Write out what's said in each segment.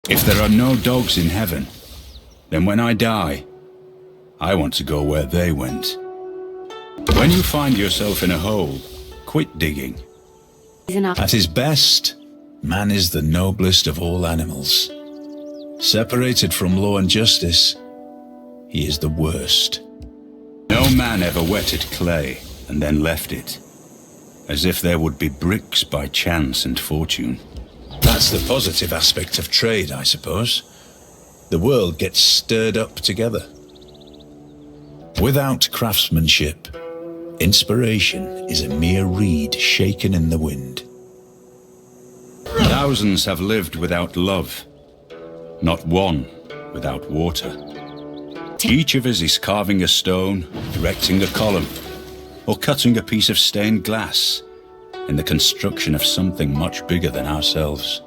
If there are no dogs in heaven, then when I die, I want to go where they went. When you find yourself in a hole, quit digging. At his best, man is the noblest of all animals. Separated from law and justice, he is the worst. No man ever wetted clay and then left it, as if there would be bricks by chance and fortune. That's the positive aspect of trade, I suppose. The world gets stirred up together. Without craftsmanship, inspiration is a mere reed shaken in the wind. Thousands have lived without love, not one without water. Each of us is carving a stone, erecting a column, or cutting a piece of stained glass in the construction of something much bigger than ourselves.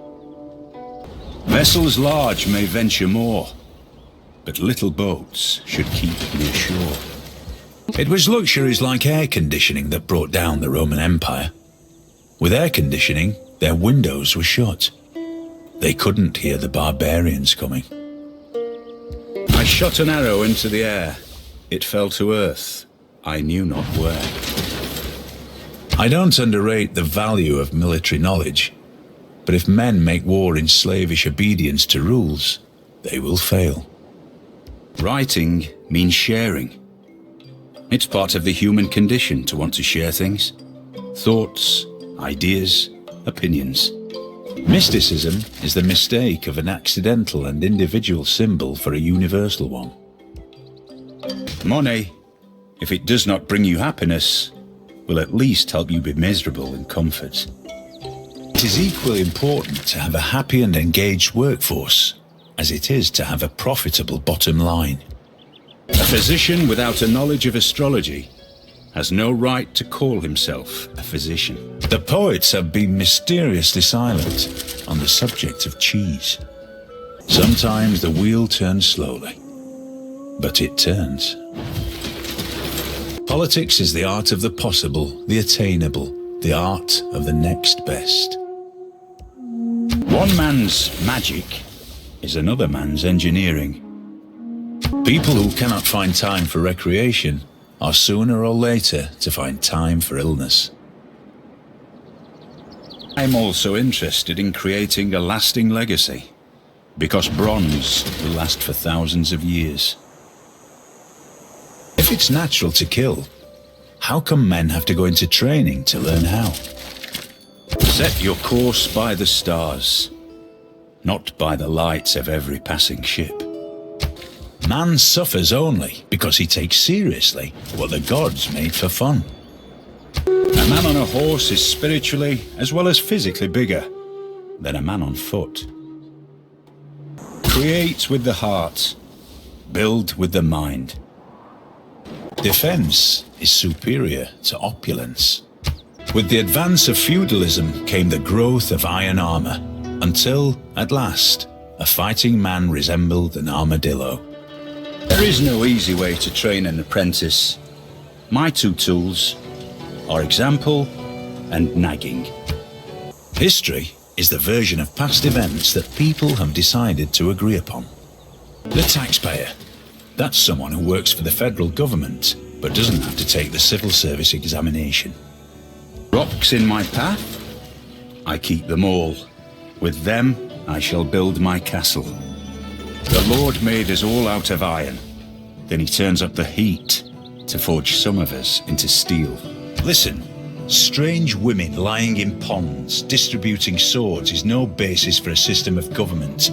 Vessels large may venture more, but little boats should keep near shore. It was luxuries like air conditioning that brought down the Roman Empire. With air conditioning, their windows were shut. They couldn't hear the barbarians coming. I shot an arrow into the air. It fell to earth, I knew not where. I don't underrate the value of military knowledge, but if men make war in slavish obedience to rules, they will fail. Writing means sharing. It's part of the human condition to want to share things. Thoughts, ideas, opinions. Mysticism is the mistake of an accidental and individual symbol for a universal one. Money, if it does not bring you happiness, will at least help you be miserable in comfort. It is equally important to have a happy and engaged workforce as it is to have a profitable bottom line. A physician without a knowledge of astrology has no right to call himself a physician. The poets have been mysteriously silent on the subject of cheese. Sometimes the wheel turns slowly, but it turns. Politics is the art of the possible, the attainable, the art of the next best. One man's magic is another man's engineering. People who cannot find time for recreation are sooner or later to find time for illness. I'm also interested in creating a lasting legacy, because bronze will last for thousands of years. If it's natural to kill, how come men have to go into training to learn how? Set your course by the stars, not by the lights of every passing ship. Man suffers only because he takes seriously what the gods made for fun. A man on a horse is spiritually as well as physically bigger than a man on foot. Create with the heart, build with the mind. Defense is superior to opulence. With the advance of feudalism came the growth of iron armor, until, at last, a fighting man resembled an armadillo. There is no easy way to train an apprentice. My two tools are example and nagging. History is the version of past events that people have decided to agree upon. The taxpayer, that's someone who works for the federal government but doesn't have to take the civil service examination. Rocks in my path, I keep them all. With them I shall build my castle. The Lord made us all out of iron. Then he turns up the heat to forge some of us into steel. Listen, strange women lying in ponds distributing swords is no basis for a system of government.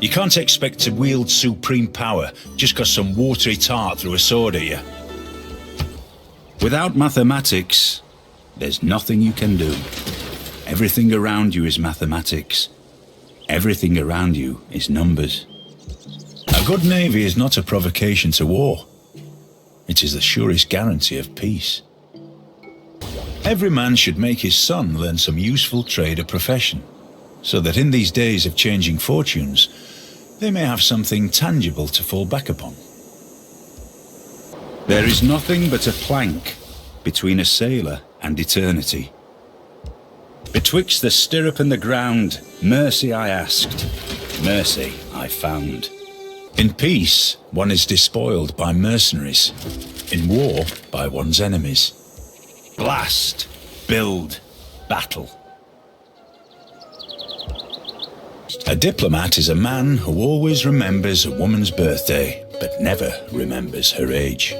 You can't expect to wield supreme power just because some watery tart threw a sword at you. Without mathematics, there's nothing you can do. Everything around you is mathematics. Everything around you is numbers. A good navy is not a provocation to war. It is the surest guarantee of peace. Every man should make his son learn some useful trade or profession, so that in these days of changing fortunes, they may have something tangible to fall back upon. There is nothing but a plank between a sailor and eternity. Betwixt the stirrup and the ground, mercy I asked. mercy I found. In peace, one is despoiled by mercenaries. In war, by one's enemies. Blast, build, battle. A diplomat is a man who always remembers a woman's birthday, but never remembers her age.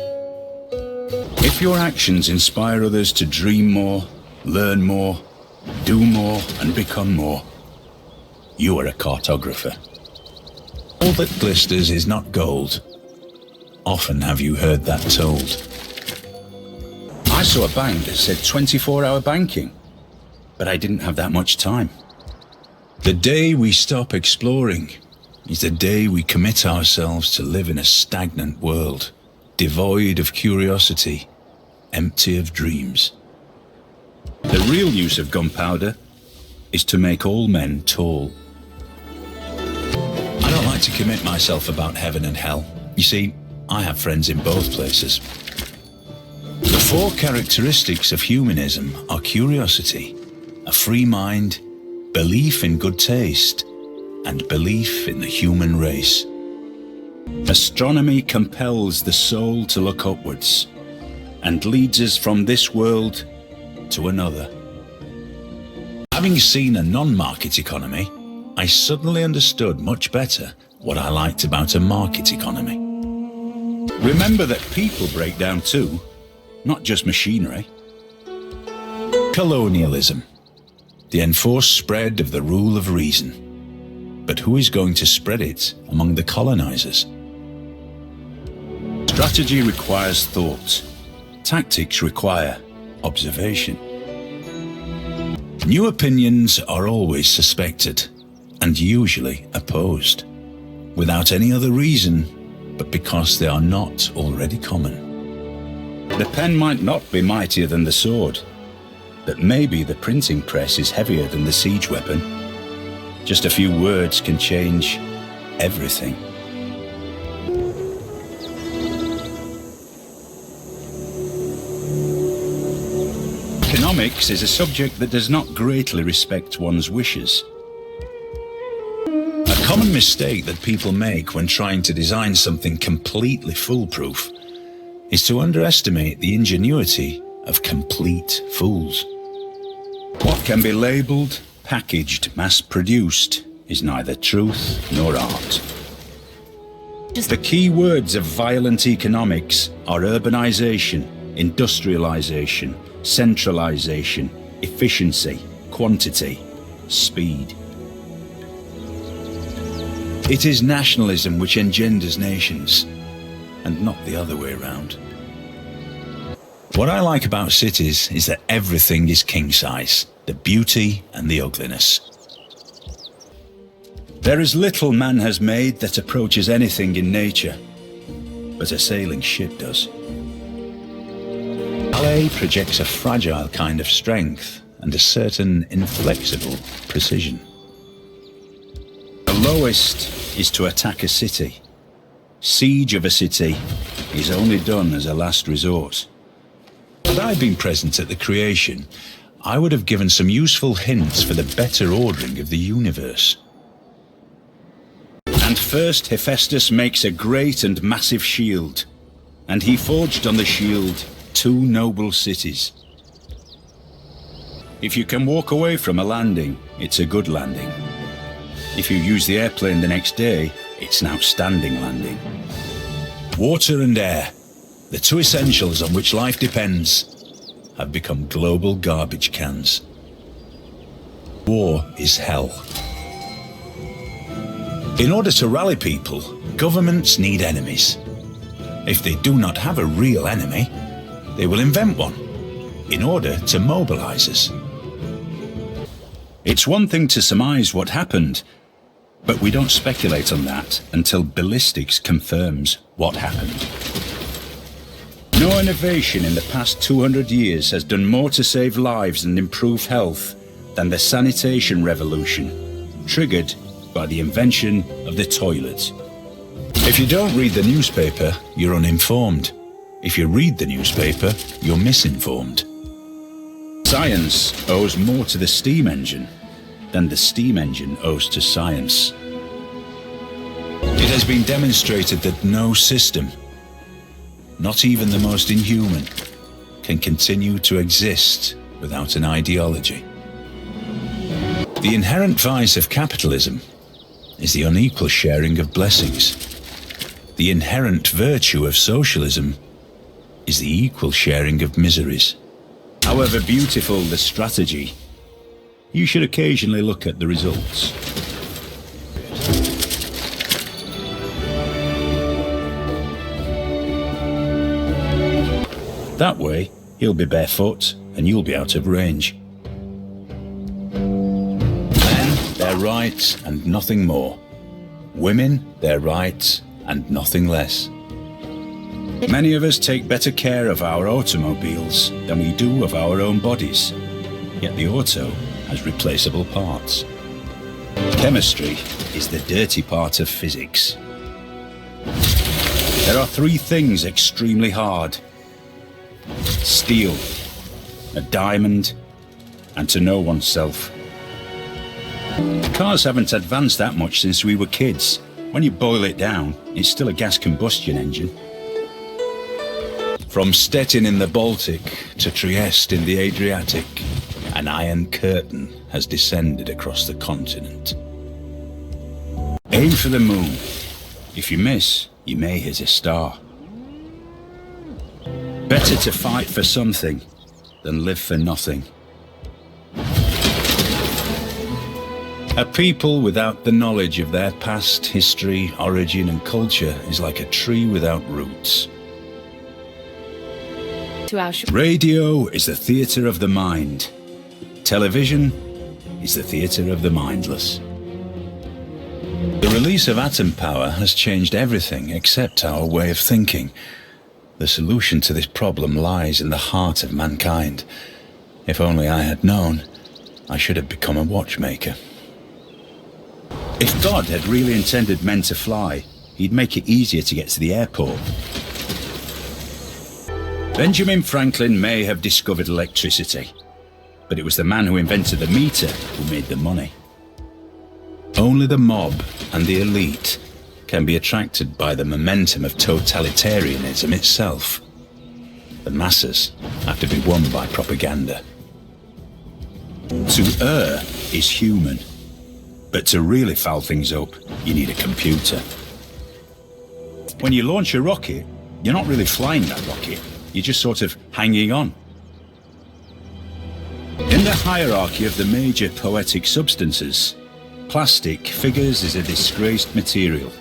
If your actions inspire others to dream more, learn more, do more, and become more, you are a cartographer. All that glisters is not gold. Often have you heard that told. I saw a bank that said 24-hour banking, but I didn't have that much time. The day we stop exploring is the day we commit ourselves to live in a stagnant world, devoid of curiosity, empty of dreams. The real use of gunpowder is to make all men tall. I don't like to commit myself about heaven and hell. You see, I have friends in both places. The four characteristics of humanism are curiosity, a free mind, belief in good taste, and belief in the human race. Astronomy compels the soul to look upwards and leads us from this world to another. Having seen a non-market economy, I suddenly understood much better what I liked about a market economy. Remember that people break down too, not just machinery. Colonialism, the enforced spread of the rule of reason. But who is going to spread it among the colonizers? Strategy requires thought. Tactics require observation. New opinions are always suspected and usually opposed, without any other reason but because they are not already common. The pen might not be mightier than the sword, but maybe the printing press is heavier than the siege weapon. Just a few words can change everything. Economics is a subject that does not greatly respect one's wishes. A common mistake that people make when trying to design something completely foolproof is to underestimate the ingenuity of complete fools. What can be labelled, packaged, mass-produced is neither truth nor art. The key words of violent economics are urbanization, industrialization, centralization, efficiency, quantity, speed. It is nationalism which engenders nations, and not the other way around. What I like about cities is that everything is king size, the beauty and the ugliness. There is little man has made that approaches anything in nature, but a sailing ship does. Ballet projects a fragile kind of strength and a certain inflexible precision. The lowest is to attack a city. Siege of a city is only done as a last resort. Had I been present at the creation, I would have given some useful hints for the better ordering of the universe. And first Hephaestus makes a great and massive shield, and he forged on the shield 2 noble cities. If you can walk away from a landing, it's a good landing. If you use the airplane the next day, it's an outstanding landing. Water and air, the 2 essentials on which life depends, have become global garbage cans. War is hell. In order to rally people, governments need enemies. If they do not have a real enemy, they will invent one in order to mobilize us. It's one thing to surmise what happened, but we don't speculate on that until ballistics confirms what happened. No innovation in the past 200 years has done more to save lives and improve health than the sanitation revolution, triggered by the invention of the toilet. If you don't read the newspaper, you're uninformed. If you read the newspaper, you're misinformed. Science owes more to the steam engine than the steam engine owes to science. It has been demonstrated that no system, not even the most inhuman, can continue to exist without an ideology. The inherent vice of capitalism is the unequal sharing of blessings. The inherent virtue of socialism is the equal sharing of miseries. However beautiful the strategy, you should occasionally look at the results. That way, he'll be barefoot and you'll be out of range. Men, their rights and nothing more. Women, their rights and nothing less. Many of us take better care of our automobiles than we do of our own bodies, yet the auto has replaceable parts. Chemistry is the dirty part of physics. There are three things extremely hard: steel, a diamond, and to know oneself. Cars haven't advanced that much since we were kids. When you boil it down, it's still a gas combustion engine. From Stettin in the Baltic to Trieste in the Adriatic, an iron curtain has descended across the continent. Aim for the moon. If you miss, you may hit a star. Better to fight for something than live for nothing. A people without the knowledge of their past, history, origin and culture is like a tree without roots. Radio is the theatre of the mind. Television is the theatre of the mindless. The release of atom power has changed everything except our way of thinking. The solution to this problem lies in the heart of mankind. If only I had known, I should have become a watchmaker. If God had really intended men to fly, he'd make it easier to get to the airport. Benjamin Franklin may have discovered electricity, but it was the man who invented the meter who made the money. Only the mob and the elite can be attracted by the momentum of totalitarianism itself. The masses have to be won by propaganda. To err is human, but to really foul things up, you need a computer. When you launch a rocket, you're not really flying that rocket, you're just sort of hanging on. In the hierarchy of the major poetic substances, plastic figures as a disgraced material,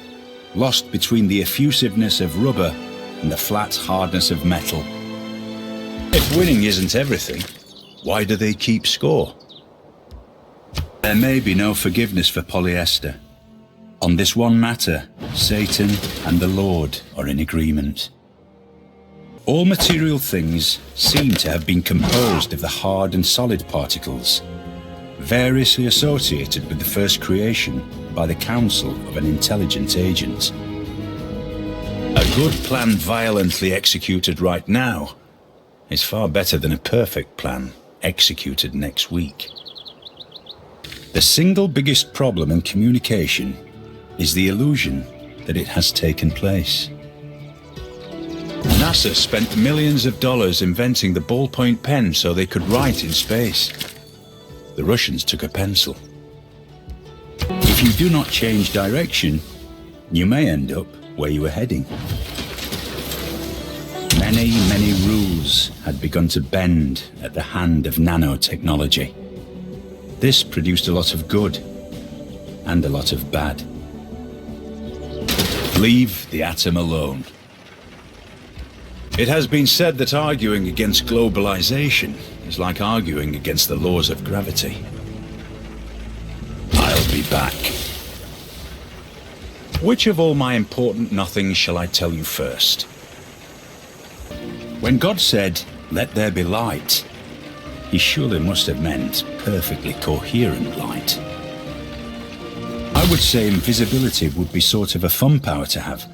lost between the effusiveness of rubber and the flat hardness of metal. If winning isn't everything, why do they keep score? There may be no forgiveness for polyester. On this one matter, Satan and the Lord are in agreement. All material things seem to have been composed of the hard and solid particles, variously associated with the first creation by the counsel of an intelligent agent. A good plan violently executed right now is far better than a perfect plan executed next week. The single biggest problem in communication is the illusion that it has taken place. NASA spent millions of dollars inventing the ballpoint pen so they could write in space. The Russians took a pencil. If you do not change direction, you may end up where you were heading. Many, many rules had begun to bend at the hand of nanotechnology. This produced a lot of good and a lot of bad. Leave the atom alone. It has been said that arguing against globalization is like arguing against the laws of gravity. I'll be back. Which of all my important nothings shall I tell you first? When God said, "Let there be light," he surely must have meant perfectly coherent light. I would say invisibility would be sort of a fun power to have,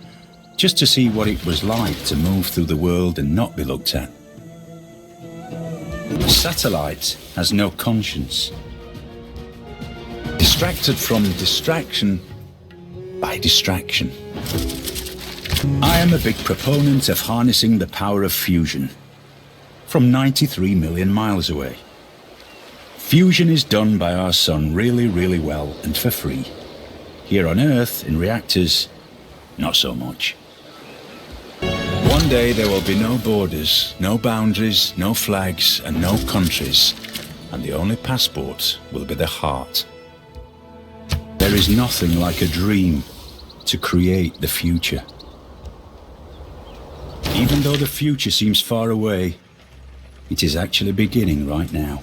just to see what it was like to move through the world and not be looked at. A satellite has no conscience. Distracted from distraction, by distraction. I am a big proponent of harnessing the power of fusion from 93 million miles away. Fusion is done by our sun really, really well and for free. Here on Earth, in reactors, not so much. One day there will be no borders, no boundaries, no flags and no countries, and the only passport will be the heart. There is nothing like a dream to create the future. Even though the future seems far away, it is actually beginning right now.